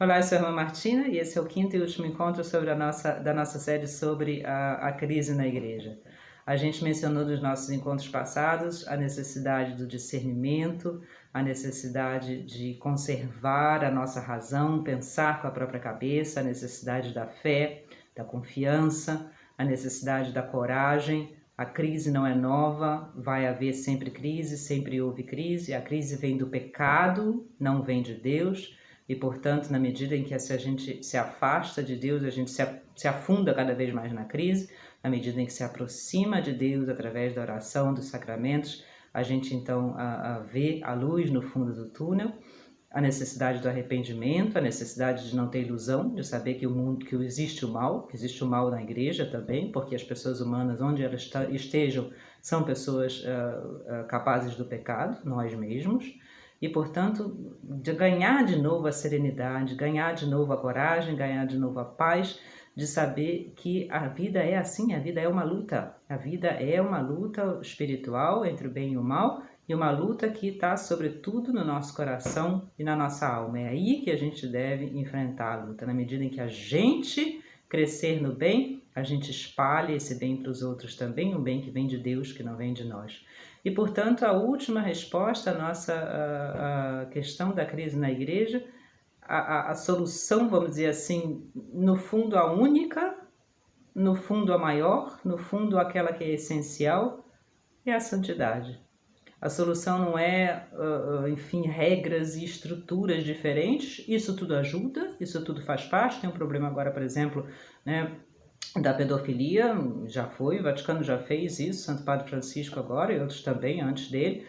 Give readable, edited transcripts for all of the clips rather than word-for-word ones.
Olá, eu sou a irmã Martina e esse é o quinto e último encontro da nossa série sobre a crise na igreja. A gente mencionou nos nossos encontros passados a necessidade do discernimento, a necessidade de conservar a nossa razão, pensar com a própria cabeça, a necessidade da fé, da confiança, a necessidade da coragem. A crise não é nova, vai haver sempre crise, sempre houve crise. A crise vem do pecado, não vem de Deus. E, portanto, na medida em que a gente se afasta de Deus, a gente se afunda cada vez mais na crise. Na medida em que se aproxima de Deus através da oração, dos sacramentos, a gente então vê a luz no fundo do túnel, a necessidade do arrependimento, a necessidade de não ter ilusão, de saber que existe o mal na igreja também, porque as pessoas humanas, onde elas estejam, são pessoas capazes do pecado, nós mesmos. E, portanto, de ganhar de novo a serenidade, ganhar de novo a coragem, ganhar de novo a paz, de saber que a vida é assim, a vida é uma luta. A vida é uma luta espiritual entre o bem e o mal, e uma luta que está sobretudo no nosso coração e na nossa alma. É aí que a gente deve enfrentar a luta. Na medida em que a gente crescer no bem, a gente espalha esse bem para os outros também, um bem que vem de Deus, que não vem de nós. E, portanto, a última resposta à nossa a questão da crise na igreja, a solução, vamos dizer assim, no fundo a única, no fundo a maior, no fundo aquela que é essencial, é a santidade. A solução não é, enfim, regras e estruturas diferentes. Isso tudo ajuda, isso tudo faz parte. Tem um problema agora, por exemplo, né, da pedofilia, já foi, o Vaticano já fez isso, Santo Padre Francisco agora e outros também antes dele.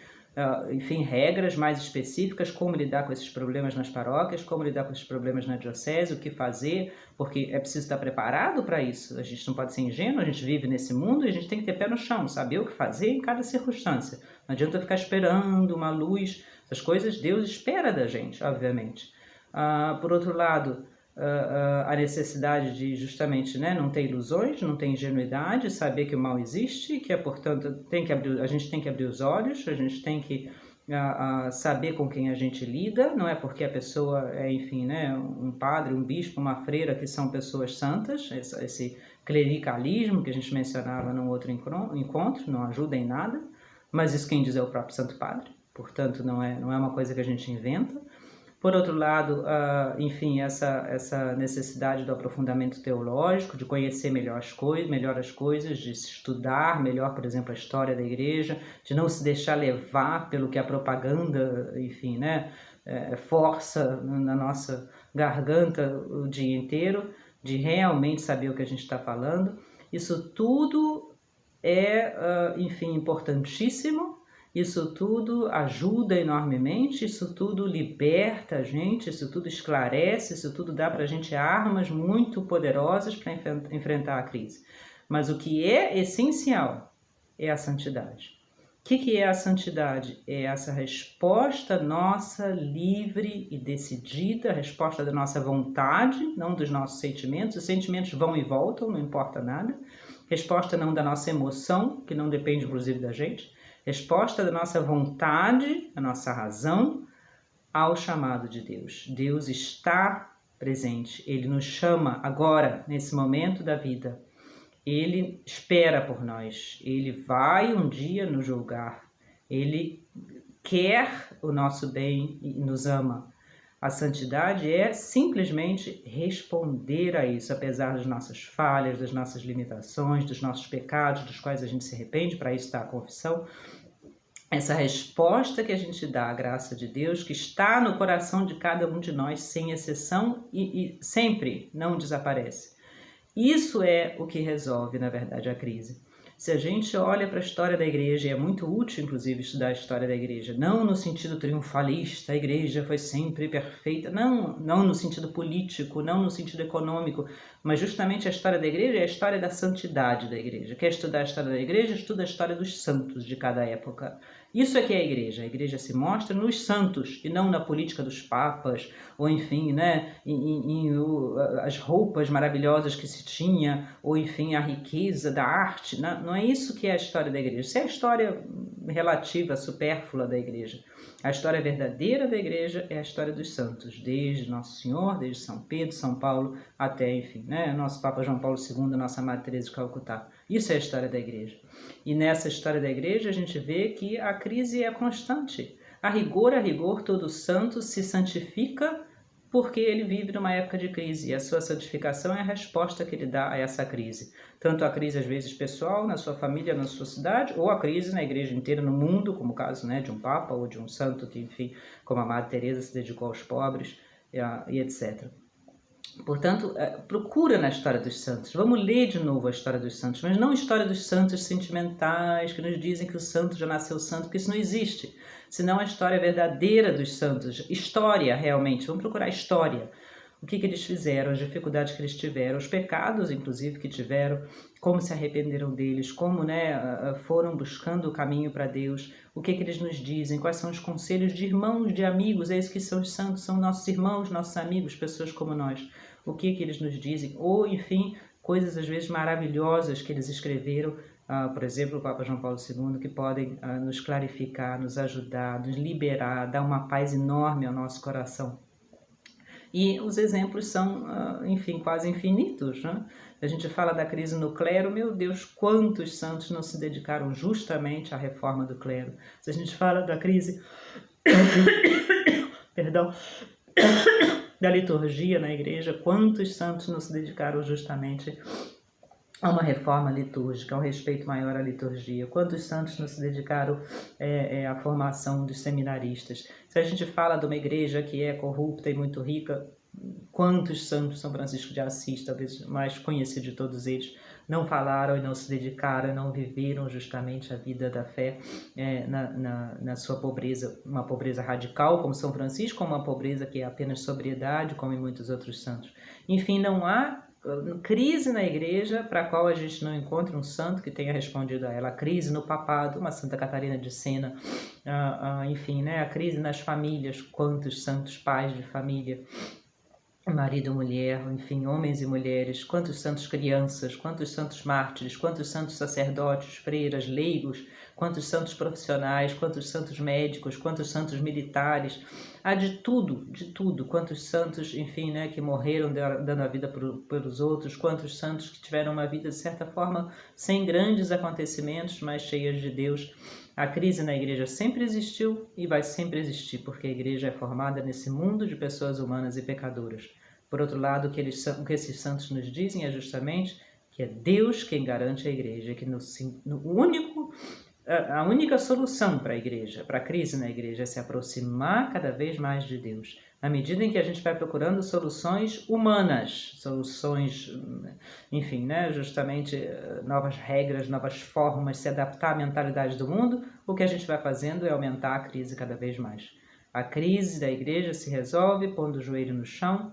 Enfim, regras mais específicas, como lidar com esses problemas nas paróquias, como lidar com esses problemas na diocese, o que fazer, porque é preciso estar preparado para isso. A gente não pode ser ingênuo, a gente vive nesse mundo e a gente tem que ter pé no chão, saber o que fazer em cada circunstância. Não adianta ficar esperando uma luz, essas coisas Deus espera da gente, obviamente. Por outro lado, a necessidade de justamente, né, não ter ilusões, não ter ingenuidade, saber que o mal existe, que é, portanto, a gente tem que abrir os olhos, a gente tem que saber com quem a gente lida, não é porque a pessoa é, enfim, né, um padre, um bispo, uma freira, que são pessoas santas, esse clericalismo que a gente mencionava num outro encontro, não ajuda em nada, mas isso quem diz é o próprio Santo Padre, portanto não é uma coisa que a gente inventa. Por outro lado, enfim, essa necessidade do aprofundamento teológico, de conhecer melhor as coisas, de se estudar melhor, por exemplo, a história da igreja, de não se deixar levar pelo que a propaganda, enfim, né, força na nossa garganta o dia inteiro, de realmente saber o que a gente está falando. Isso tudo é, enfim, importantíssimo. Isso tudo ajuda enormemente, isso tudo liberta a gente, isso tudo esclarece, isso tudo dá para a gente armas muito poderosas para enfrentar a crise. Mas o que é essencial é a santidade. O que é a santidade? É essa resposta nossa livre e decidida, a resposta da nossa vontade, não dos nossos sentimentos. Os sentimentos vão e voltam, não importa nada. Resposta não da nossa emoção, que não depende inclusive da gente. Resposta da nossa vontade, da nossa razão, ao chamado de Deus. Deus está presente, Ele nos chama agora, nesse momento da vida. Ele espera por nós, Ele vai um dia nos julgar, Ele quer o nosso bem e nos ama. A santidade é simplesmente responder a isso, apesar das nossas falhas, das nossas limitações, dos nossos pecados, dos quais a gente se arrepende, para isso está a confissão. Essa resposta que a gente dá à graça de Deus, que está no coração de cada um de nós, sem exceção e sempre não desaparece. Isso é o que resolve, na verdade, a crise. Se a gente olha para a história da igreja, e é muito útil, inclusive, estudar a história da igreja, não no sentido triunfalista, a igreja foi sempre perfeita, não no sentido político, não no sentido econômico, mas justamente a história da igreja é a história da santidade da igreja. Quer estudar a história da igreja? Estuda a história dos santos de cada época. Isso é que é a igreja se mostra nos santos e não na política dos papas, ou enfim, né, as roupas maravilhosas que se tinha, ou enfim, a riqueza da arte. Não é isso que é a história da igreja, isso é a história relativa, supérflua da igreja. A história verdadeira da igreja é a história dos santos, desde Nosso Senhor, desde São Pedro, São Paulo, até, enfim, né, nosso Papa João Paulo II, nossa Madre Teresa de Calcutá. Isso é a história da igreja. E nessa história da igreja a gente vê que a crise é constante. A rigor, todo santo se santifica porque ele vive numa época de crise. E a sua santificação é a resposta que ele dá a essa crise. Tanto a crise, às vezes, pessoal, na sua família, na sua cidade, ou a crise na igreja inteira, no mundo, como o caso, né, de um papa ou de um santo que, enfim, como a Madre Teresa se dedicou aos pobres e etc. Portanto, procura na história dos santos. Vamos ler de novo a história dos santos, mas não a história dos santos sentimentais, que nos dizem que o santo já nasceu santo, porque isso não existe. Senão a história verdadeira dos santos. História, realmente. Vamos procurar história. O que eles fizeram, as dificuldades que eles tiveram, os pecados, inclusive, que tiveram, como se arrependeram deles, como, né, foram buscando o caminho para Deus, o que eles nos dizem, quais são os conselhos de irmãos, de amigos, é isso que são os santos, são nossos irmãos, nossos amigos, pessoas como nós. O que eles nos dizem, ou, enfim, coisas às vezes maravilhosas que eles escreveram, por exemplo, o Papa João Paulo II, que podem nos clarificar, nos ajudar, nos liberar, dar uma paz enorme ao nosso coração. E os exemplos são, enfim, quase infinitos, né? A gente fala da crise no clero, meu Deus, quantos santos não se dedicaram justamente à reforma do clero. Se a gente fala da crise, perdão, da liturgia na igreja, quantos santos não se dedicaram justamente a uma reforma litúrgica, a um respeito maior à liturgia. Quantos santos não se dedicaram à formação dos seminaristas? Se a gente fala de uma igreja que é corrupta e muito rica, quantos santos, São Francisco de Assis, talvez mais conhecido de todos eles, não falaram e não se dedicaram, não viveram justamente a vida da fé na sua pobreza, uma pobreza radical, como São Francisco, ou uma pobreza que é apenas sobriedade, como em muitos outros santos. Enfim, não há crise na igreja para a qual a gente não encontra um santo que tenha respondido a ela. A crise no papado, uma Santa Catarina de Sena, enfim, né? A crise nas famílias, quantos santos pais de família, marido, mulher, enfim, homens e mulheres, quantos santos crianças, quantos santos mártires, quantos santos sacerdotes, freiras, leigos, quantos santos profissionais, quantos santos médicos, quantos santos militares, há de tudo, quantos santos, enfim, né, que morreram dando a vida pelos outros, quantos santos que tiveram uma vida, de certa forma, sem grandes acontecimentos, mas cheias de Deus. A crise na igreja sempre existiu e vai sempre existir, porque a igreja é formada nesse mundo de pessoas humanas e pecadoras. Por outro lado, o que esses santos nos dizem é justamente que é Deus quem garante a igreja, que a única solução para a igreja, para a crise na igreja, é se aproximar cada vez mais de Deus. Na medida em que a gente vai procurando soluções humanas, soluções, enfim, né, justamente novas regras, novas formas, se adaptar à mentalidade do mundo, o que a gente vai fazendo é aumentar a crise cada vez mais. A crise da igreja se resolve pondo o joelho no chão,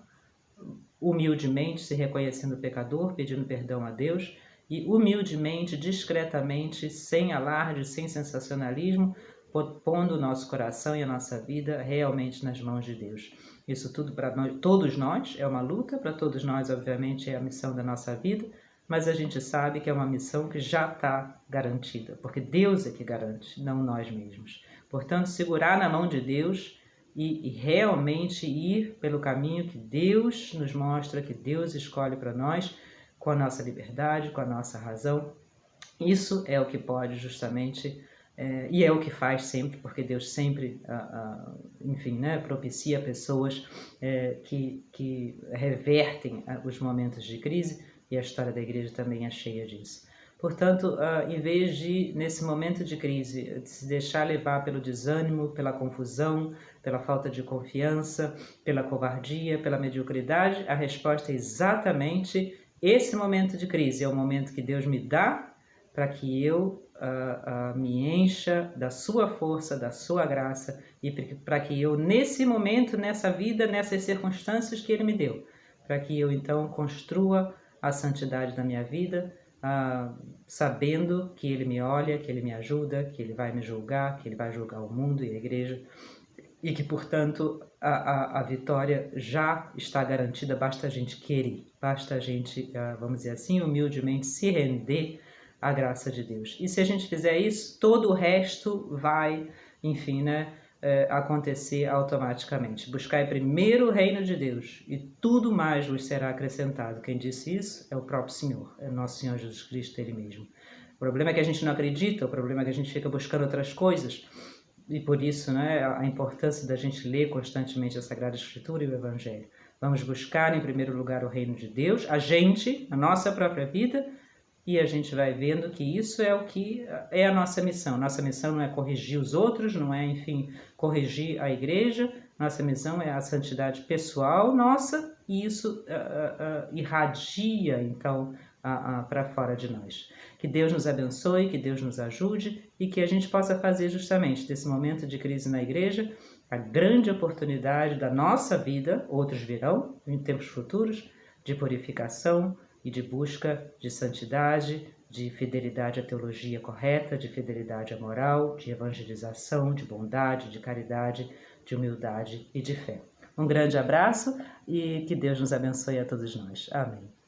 humildemente se reconhecendo pecador, pedindo perdão a Deus, e humildemente, discretamente, sem alarde, sem sensacionalismo, pondo o nosso coração e a nossa vida realmente nas mãos de Deus. Isso tudo para todos nós é uma luta, para todos nós, obviamente, é a missão da nossa vida, mas a gente sabe que é uma missão que já está garantida, porque Deus é que garante, não nós mesmos. Portanto, segurar na mão de Deus e realmente ir pelo caminho que Deus nos mostra, que Deus escolhe para nós, com a nossa liberdade, com a nossa razão. Isso é o que pode justamente, e é o que faz sempre, porque Deus sempre, enfim, né, propicia pessoas que revertem os momentos de crise, e a história da igreja também é cheia disso. Portanto, em vez de, nesse momento de crise, se deixar levar pelo desânimo, pela confusão, pela falta de confiança, pela covardia, pela mediocridade, a resposta é exatamente esse momento de crise. É o momento que Deus me dá para que eu me encha da sua força, da sua graça, e para que eu, nesse momento, nessa vida, nessas circunstâncias que Ele me deu, para que eu, então, construa a santidade da minha vida, sabendo que Ele me olha, que Ele me ajuda, que Ele vai me julgar, que Ele vai julgar o mundo e a igreja, e que, portanto, a vitória já está garantida, basta a gente querer, basta a gente, vamos dizer assim, humildemente se render à graça de Deus. E se a gente fizer isso, todo o resto vai, enfim, né, acontecer automaticamente. Buscai primeiro o reino de Deus e tudo mais vos será acrescentado. Quem disse isso é o próprio Senhor, é nosso Senhor Jesus Cristo, Ele mesmo. O problema é que a gente não acredita, o problema é que a gente fica buscando outras coisas. E por isso, né, a importância da gente ler constantemente a Sagrada Escritura e o Evangelho. Vamos buscar em primeiro lugar o reino de Deus, a nossa própria vida, e a gente vai vendo que isso é o que é a nossa missão. Nossa missão não é corrigir os outros, não é, enfim, corrigir a igreja. Nossa missão é a santidade pessoal nossa, e isso irradia, então, para fora de nós. Que Deus nos abençoe, que Deus nos ajude e que a gente possa fazer justamente desse momento de crise na igreja a grande oportunidade da nossa vida, outros virão em tempos futuros, de purificação e de busca de santidade, de fidelidade à teologia correta, de fidelidade à moral, de evangelização, de bondade, de caridade, de humildade e de fé. Um grande abraço e que Deus nos abençoe a todos nós. Amém.